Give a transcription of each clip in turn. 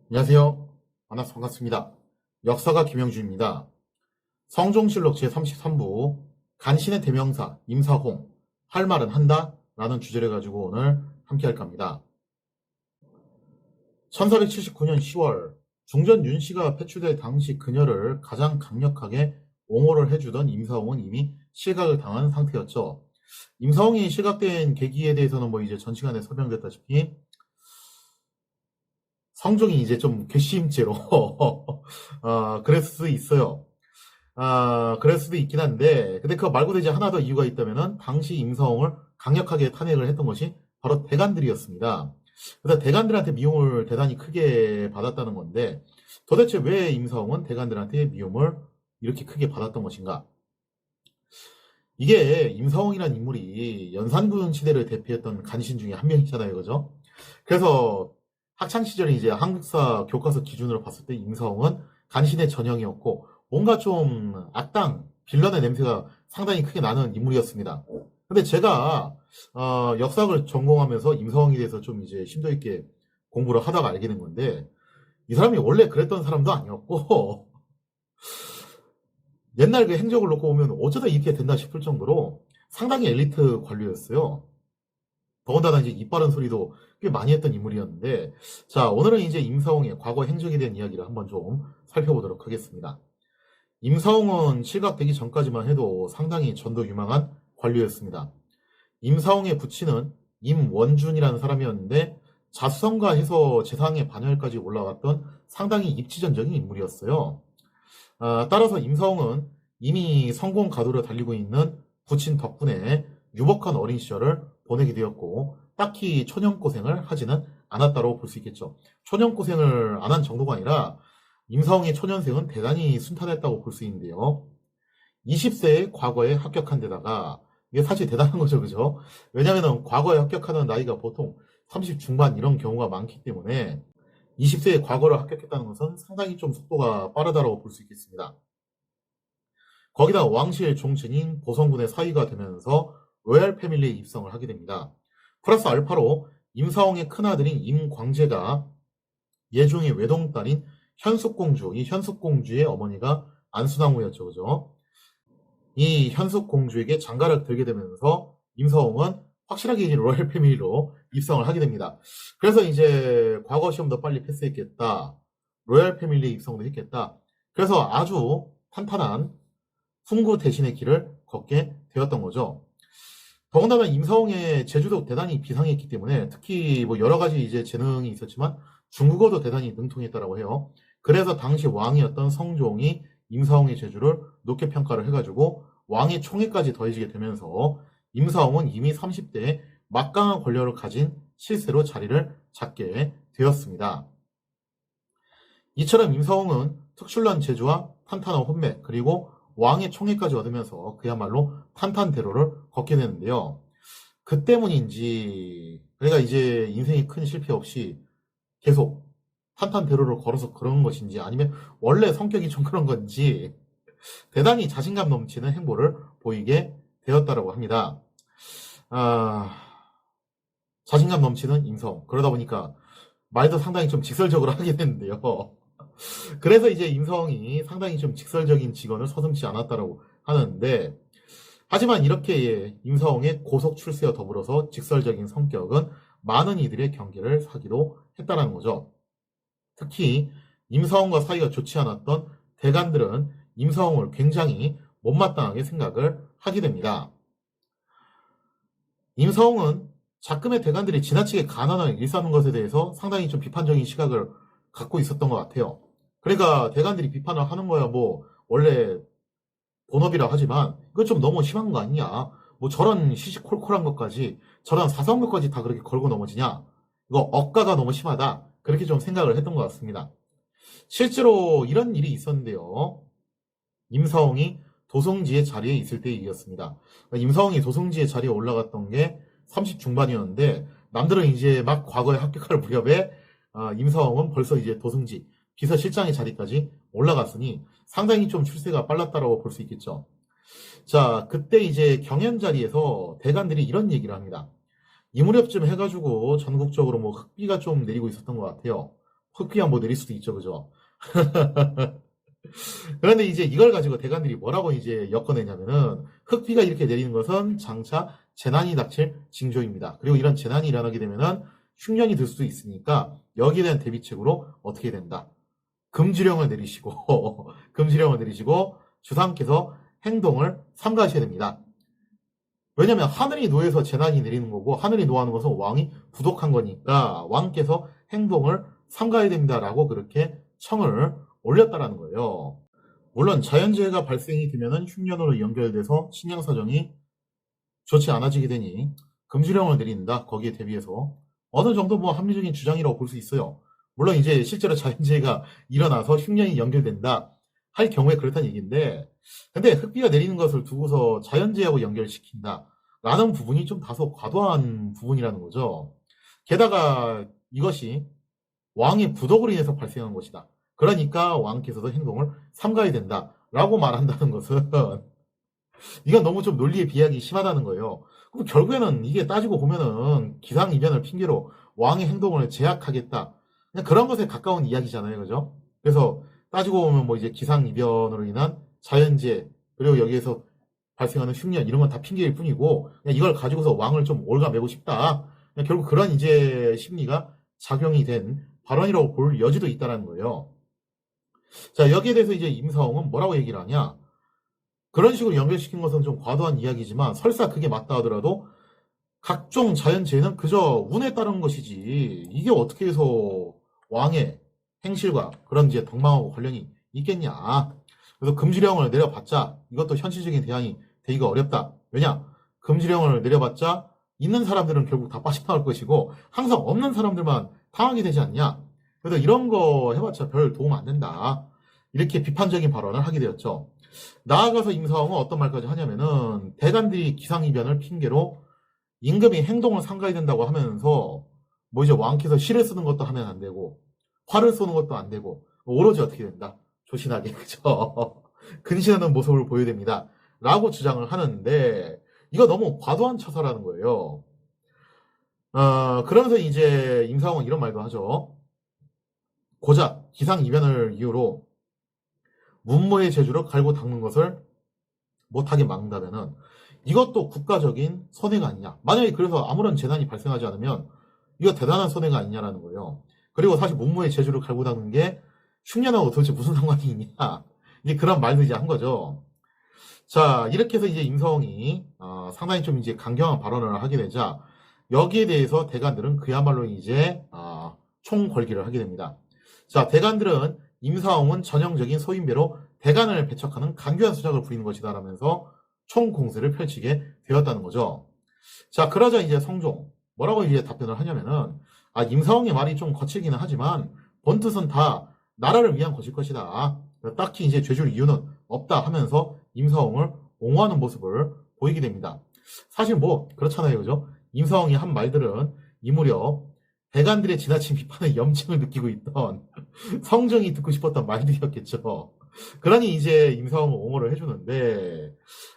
안녕하세요. 만나서 반갑습니다. 역사가 김영주입니다. 성종실록 제33부 간신의 대명사 임사홍 할 말은 한다 라는 주제를 가지고 오늘 함께 할까 합니다. 1479년 10월 중전 윤씨가 패출될 당시 그녀를 가장 강력하게 옹호를 해주던 임사홍은 이미 실각을 당한 상태였죠. 임사홍이 실각된 계기에 대해서는 이제 전 시간에 설명됐다시피 성종이 이제 좀 괘씸죄로 그랬을 수도 있어요. 그럴 수도 있긴 한데, 근데 그거 말고도 이제 하나 더 이유가 있다면은 당시 임사홍을 강력하게 탄핵을 했던 것이 바로 대간들이었습니다. 그래서 대간들한테 미움을 대단히 크게 받았다는 건데, 도대체 왜 임사홍은 대간들한테 미움을 이렇게 크게 받았던 것인가? 이게 임사홍이라는 인물이 연산군 시대를 대표했던 간신 중에 한 명이잖아요, 그죠? 그래서 학창 시절에 이제 한국사 교과서 기준으로 봤을 때 임사홍은 간신의 전형이었고 뭔가 좀 악당 빌런의 냄새가 상당히 크게 나는 인물이었습니다. 근데 제가 역사학을 전공하면서 임사홍에 대해서 좀 이제 심도 있게 공부를 하다가 알게 된 건데 이 사람이 원래 그랬던 사람도 아니었고 옛날 그 행적을 놓고 보면 어쩌다 이렇게 됐나 싶을 정도로 상당히 엘리트 관료였어요. 더군다나 이제 입 바른 소리도 꽤 많이 했던 인물이었는데, 자, 오늘은 이제 임사홍의 과거 행적에 대한 이야기를 한번 좀 살펴보도록 하겠습니다. 임사홍은 실각되기 전까지만 해도 상당히 전도 유망한 관료였습니다. 임사홍의 부친은 임원준이라는 사람이었는데, 자수성가 해서 재상의 반열까지 올라갔던 상당히 입지전적인 인물이었어요. 따라서 임사홍은 이미 성공 가도를 달리고 있는 부친 덕분에 유복한 어린 시절을 보내게 되었고 딱히 초년고생을 하지는 않았다고 볼 수 있겠죠. 초년고생을 안 한 정도가 아니라 임사홍의 초년생은 대단히 순탄했다고 볼 수 있는데요. 20세에 과거에 합격한 데다가 이게 사실 대단한 거죠. 그죠? 왜냐하면 과거에 합격하는 나이가 보통 30 중반 이런 경우가 많기 때문에 20세에 과거를 합격했다는 것은 상당히 좀 속도가 빠르다고 볼 수 있겠습니다. 거기다 왕실 종친인 보성군의 사위가 되면서 로얄 패밀리에 입성을 하게 됩니다. 플러스 알파로 임사홍의 큰아들인 임광재가 예종의 외동딸인 현숙공주, 이 현숙공주의 어머니가 안순왕후였죠. 그죠? 이 현숙공주에게 장가를 들게 되면서 임사홍은 확실하게 이제 로얄 패밀리로 입성을 하게 됩니다. 그래서 이제 과거 시험도 빨리 패스했겠다. 로얄 패밀리에 입성도 했겠다. 그래서 아주 탄탄한 훈구 대신의 길을 걷게 되었던 거죠. 더군다나 임사홍의 제주도 대단히 비상했기 때문에 특히 여러 가지 이제 재능이 있었지만 중국어도 대단히 능통했다라고 해요. 그래서 당시 왕이었던 성종이 임사홍의 제주를 높게 평가를 해가지고 왕의 총애까지 더해지게 되면서 임사홍은 이미 30대에 막강한 권력을 가진 실세로 자리를 잡게 되었습니다. 이처럼 임사홍은 특출난 재주와 탄탄한 혼맥 그리고 왕의 총애까지 얻으면서 그야말로 탄탄대로를 걷게 되는데요. 그 때문인지 그러니까 이제 인생이 큰 실패 없이 계속 탄탄대로를 걸어서 그런 것인지 아니면 원래 성격이 좀 그런 건지 대단히 자신감 넘치는 행보를 보이게 되었다고 합니다. 자신감 넘치는 임사홍 그러다 보니까 말도 상당히 좀 직설적으로 하게 되는데요. 그래서 이제 임사홍이 상당히 좀 직설적인 직언을 서슴지 않았다라고 하는데 하지만 이렇게 임사홍의 고속 출세와 더불어서 직설적인 성격은 많은 이들의 경계를 사기도 했다는 거죠. 특히 임사홍과 사이가 좋지 않았던 대간들은 임사홍을 굉장히 못마땅하게 생각을 하게 됩니다. 임사홍은 작금의 대간들이 지나치게 가난을 일삼는 것에 대해서 상당히 좀 비판적인 시각을 갖고 있었던 것 같아요. 그러니까 대간들이 비판을 하는 거야 원래 본업이라 하지만 이건 좀 너무 심한 거 아니냐. 저런 시시콜콜한 것까지 저런 사소한 것까지 다 그렇게 걸고 넘어지냐. 이거 억가가 너무 심하다. 그렇게 좀 생각을 했던 것 같습니다. 실제로 이런 일이 있었는데요. 임사홍이 도성지의 자리에 있을 때의 일이었습니다. 임사홍이 도성지의 자리에 올라갔던 게 30 중반이었는데 남들은 이제 막 과거에 합격할 무렵에 임사홍은 벌써 이제 도성지 비서실장의 자리까지 올라갔으니 상당히 좀 출세가 빨랐다고 볼 수 있겠죠. 자, 그때 이제 경연 자리에서 대간들이 이런 얘기를 합니다. 이 무렵쯤 해가지고 전국적으로 흑비가 좀 내리고 있었던 것 같아요. 흑비한 뭐 내릴 수도 있죠, 그죠? 그런데 이제 이걸 가지고 대관들이 뭐라고 이제 엮어내냐면은 흑비가 이렇게 내리는 것은 장차 재난이 닥칠 징조입니다. 그리고 이런 재난이 일어나게 되면은 흉년이 들 수도 있으니까 여기에 대한 대비책으로 어떻게 된다. 금지령을 내리시고 금지령을 내리시고 주상께서 행동을 삼가하셔야 됩니다. 왜냐면 하늘이 노해서 재난이 내리는 거고 하늘이 노하는 것은 왕이 부독한 거니까 왕께서 행동을 삼가해야 됩니다라고 그렇게 청을 올렸다라는 거예요. 물론 자연재해가 발생이 되면은 흉년으로 연결돼서 식량 사정이 좋지 않아지게 되니 금지령을 내린다. 거기에 대비해서 어느 정도 뭐 합리적인 주장이라고 볼 수 있어요. 물론 이제 실제로 자연재해가 일어나서 흉년이 연결된다 할 경우에 그렇다는 얘기인데, 근데 흑비가 내리는 것을 두고서 자연재해하고 연결시킨다 라는 부분이 좀 다소 과도한 부분이라는 거죠. 게다가 이것이 왕의 부덕으로 인해서 발생한 것이다. 그러니까 왕께서도 행동을 삼가야 된다 라고 말한다는 것은 이건 너무 좀 논리의 비약이 심하다는 거예요. 그럼 결국에는 이게 따지고 보면은 기상이변을 핑계로 왕의 행동을 제약하겠다. 그냥 그런 것에 가까운 이야기잖아요. 그죠? 그래서 따지고 보면 뭐 이제 기상이변으로 인한 자연재해, 그리고 여기에서 발생하는 흉년, 이런 건 다 핑계일 뿐이고, 그냥 이걸 가지고서 왕을 좀 올가매고 싶다. 그냥 결국 그런 이제 심리가 작용이 된 발언이라고 볼 여지도 있다는 거예요. 자, 여기에 대해서 이제 임사홍은 뭐라고 얘기를 하냐? 그런 식으로 연결시킨 것은 좀 과도한 이야기지만 설사 그게 맞다 하더라도 각종 자연재해는 그저 운에 따른 것이지 이게 어떻게 해서 왕의 행실과 그런 이제 덕망하고 관련이 있겠냐. 그래서 금지령을 내려봤자 이것도 현실적인 대안이 되기가 어렵다. 왜냐? 금지령을 내려봤자 있는 사람들은 결국 다 빠져나올 것이고 항상 없는 사람들만 당하게 되지 않냐. 그래서 이런 거 해봤자 별 도움 안 된다. 이렇게 비판적인 발언을 하게 되었죠. 나아가서 임사홍은 어떤 말까지 하냐면은 대간들이 기상이변을 핑계로 임금이 행동을 삼가야 된다고 하면서 뭐 이제 왕께서 시를 쓰는 것도 하면 안 되고 활을 쏘는 것도 안 되고 오로지 어떻게 된다. 조신하게 그죠. 근신하는 모습을 보여야 됩니다. 라고 주장을 하는데 이거 너무 과도한 처사라는 거예요. 그러면서 이제 임사홍은 이런 말도 하죠. 고작 기상이변을 이유로 문무의 제주로 갈고 닦는 것을 못하게 막는다면은 이것도 국가적인 손해가 아니냐. 만약에 그래서 아무런 재난이 발생하지 않으면 이거 대단한 손해가 아니냐라는 거예요. 그리고 사실 문무의 제주를 갈고 닦는 게 흉년하고 도대체 무슨 상관이 있냐. 이제 그런 말도 이제 한 거죠. 자, 이렇게 해서 이제 임사홍이 상당히 좀 이제 강경한 발언을 하게 되자 여기에 대해서 대관들은 그야말로 이제 총걸기를 하게 됩니다. 자, 대관들은 임사홍은 전형적인 소인배로 대간을 배척하는 간교한 수작을 부리는 것이다 라면서 총공세를 펼치게 되었다는 거죠. 자, 그러자 이제 성종 뭐라고 이제 답변을 하냐면은 임사홍의 말이 좀 거칠기는 하지만 본뜻은 다 나라를 위한 것일 것이다. 딱히 이제 죄줄 이유는 없다 하면서 임사홍을 옹호하는 모습을 보이게 됩니다. 사실 뭐 그렇잖아요. 그죠? 임사홍이 한 말들은 이 무렵 대간들의 지나친 비판에 염증을 느끼고 있던 성종이 듣고 싶었던 말들이었겠죠. 그러니 이제 임사홍을 옹호를 해주는데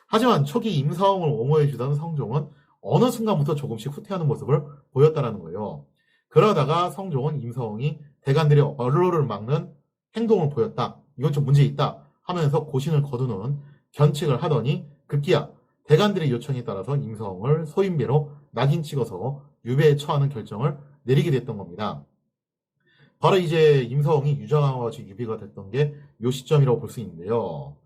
하지만 초기 임사홍을 옹호해주던 성종은 어느 순간부터 조금씩 후퇴하는 모습을 보였다는 거예요. 그러다가 성종은 임사홍이 대간들의 언로를 막는 행동을 보였다. 이건 좀 문제 있다 하면서 고신을 거두는 견책을 하더니 급기야 대간들의 요청에 따라서 임사홍을 소인배로 낙인 찍어서 유배에 처하는 결정을 내리게 됐던 겁니다. 바로 이제 임사홍이 유자강과 같이 유배가 됐던 게 요 시점이라고 볼 수 있는데요.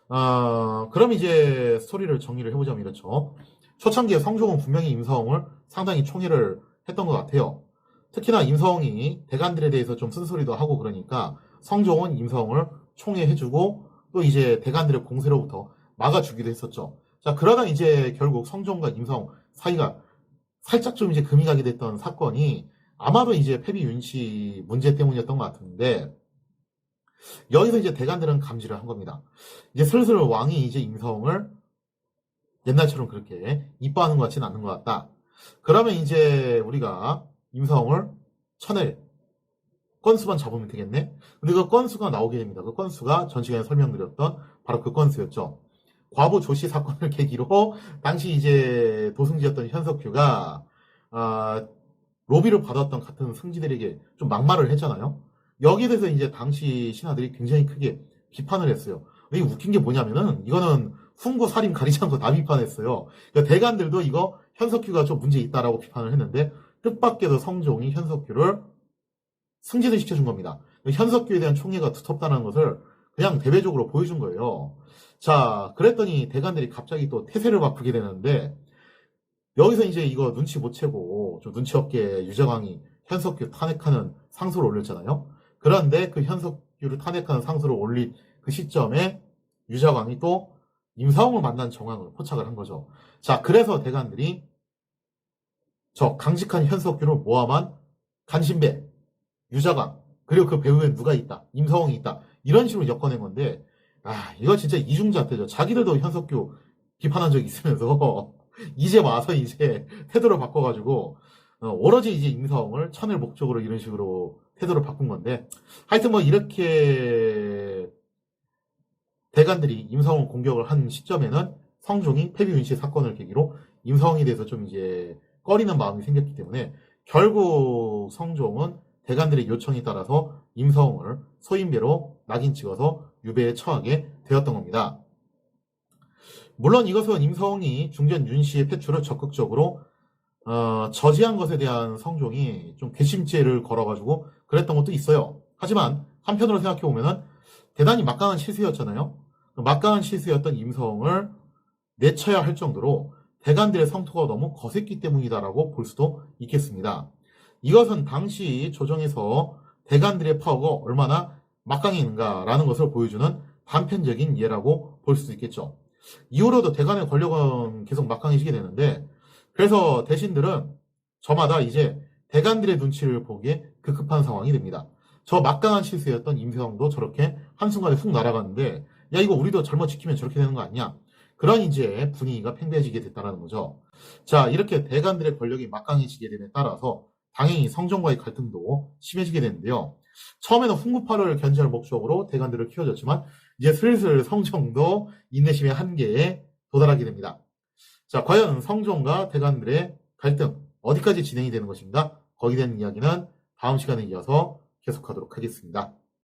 그럼 이제 스토리를 정리를 해보자면 이렇죠. 초창기에 성종은 분명히 임사홍을 상당히 총애를 했던 것 같아요. 특히나 임사홍이 대간들에 대해서 좀 쓴소리도 하고 그러니까 성종은 임사홍을 총애해주고 또 이제 대간들의 공세로부터 막아주기도 했었죠. 자, 그러다 이제 결국 성종과 임사홍 사이가 살짝 좀 이제 금이 가게 됐던 사건이 아마도 이제 패비 윤씨 문제 때문이었던 것 같은데 여기서 이제 대간들은 감지를 한 겁니다. 이제 슬슬 왕이 이제 임사홍을 옛날처럼 그렇게 이뻐하는 것 같지는 않는 것 같다. 그러면 이제 우리가 임사홍을 쳐낼 건수만 잡으면 되겠네? 근데 그 건수가 나오게 됩니다. 그 건수가 전 시간에 설명드렸던 바로 그 건수였죠. 과부 조씨 사건을 계기로 당시 이제 도승지였던 현석규가 로비를 받았던 같은 승지들에게 좀 막말을 했잖아요. 여기에 대해서 이제 당시 신하들이 굉장히 크게 비판을 했어요. 이게 웃긴 게 뭐냐면은 이거는 훈구 살인 가리지 않고 다 비판했어요. 그러니까 대관들도 이거 현석규가 좀 문제 있다라고 비판을 했는데 뜻밖에도 성종이 현석규를 승진을 시켜준 겁니다. 현석규에 대한 총애가 두텁다는 것을 그냥 대외적으로 보여준 거예요. 자, 그랬더니 대관들이 갑자기 또 태세를 바꾸게 되는데 여기서 이제 이거 눈치 못 채고 좀 눈치 없게 유정왕이 현석규 탄핵하는 상소를 올렸잖아요. 그런데 그 현석규를 탄핵하는 상소를 올린 그 시점에 유자광이 또 임사홍을 만난 정황을 포착을 한 거죠. 자, 그래서 대관들이 저 강직한 현석규를 모함한 간신배, 유자광, 그리고 그 배후에 누가 있다, 임사홍이 있다, 이런 식으로 엮어낸 건데, 이거 진짜 이중잣대죠. 자기들도 현석규 비판한 적이 있으면서 이제 와서 이제 태도를 바꿔가지고 오로지 이제 임사홍을 천을 목적으로 이런 식으로 태도를 바꾼 건데, 하여튼 뭐 이렇게 대관들이 임사홍을 공격을 한 시점에는 성종이 패비윤씨 사건을 계기로 임사홍에 대해서 좀 이제 꺼리는 마음이 생겼기 때문에 결국 성종은 대관들의 요청에 따라서 임사홍을 소인배로 낙인 찍어서 유배에 처하게 되었던 겁니다. 물론 이것은 임사홍이 중전 윤씨의 패출을 적극적으로 저지한 것에 대한 성종이 좀 괘씸죄를 걸어가지고 그랬던 것도 있어요. 하지만 한편으로 생각해보면 대단히 막강한 실세였잖아요. 막강한 실세였던 임사홍을 내쳐야 할 정도로 대관들의 성토가 너무 거셌기 때문이다라고 볼 수도 있겠습니다. 이것은 당시 조정에서 대관들의 파워가 얼마나 막강했는가라는 것을 보여주는 단편적인 예라고 볼 수도 있겠죠. 이후로도 대관의 권력은 계속 막강해지게 되는데, 그래서 대신들은 저마다 이제 대관들의 눈치를 보기에 급급한 상황이 됩니다. 저 막강한 실수였던 임사홍도 저렇게 한순간에 훅 날아갔는데, 야, 이거 우리도 잘못 지키면 저렇게 되는 거 아니야? 그런 이제 분위기가 팽배해지게 됐다는 거죠. 자, 이렇게 대관들의 권력이 막강해지게 됨에 따라서 당연히 성종과의 갈등도 심해지게 되는데요. 처음에는 훈구파를 견제할 목적으로 대관들을 키워줬지만 이제 슬슬 성종도 인내심의 한계에 도달하게 됩니다. 자, 과연 성종과 대관들의 갈등 어디까지 진행이 되는 것인가? 거기에 대한 이야기는 다음 시간에 이어서 계속하도록 하겠습니다.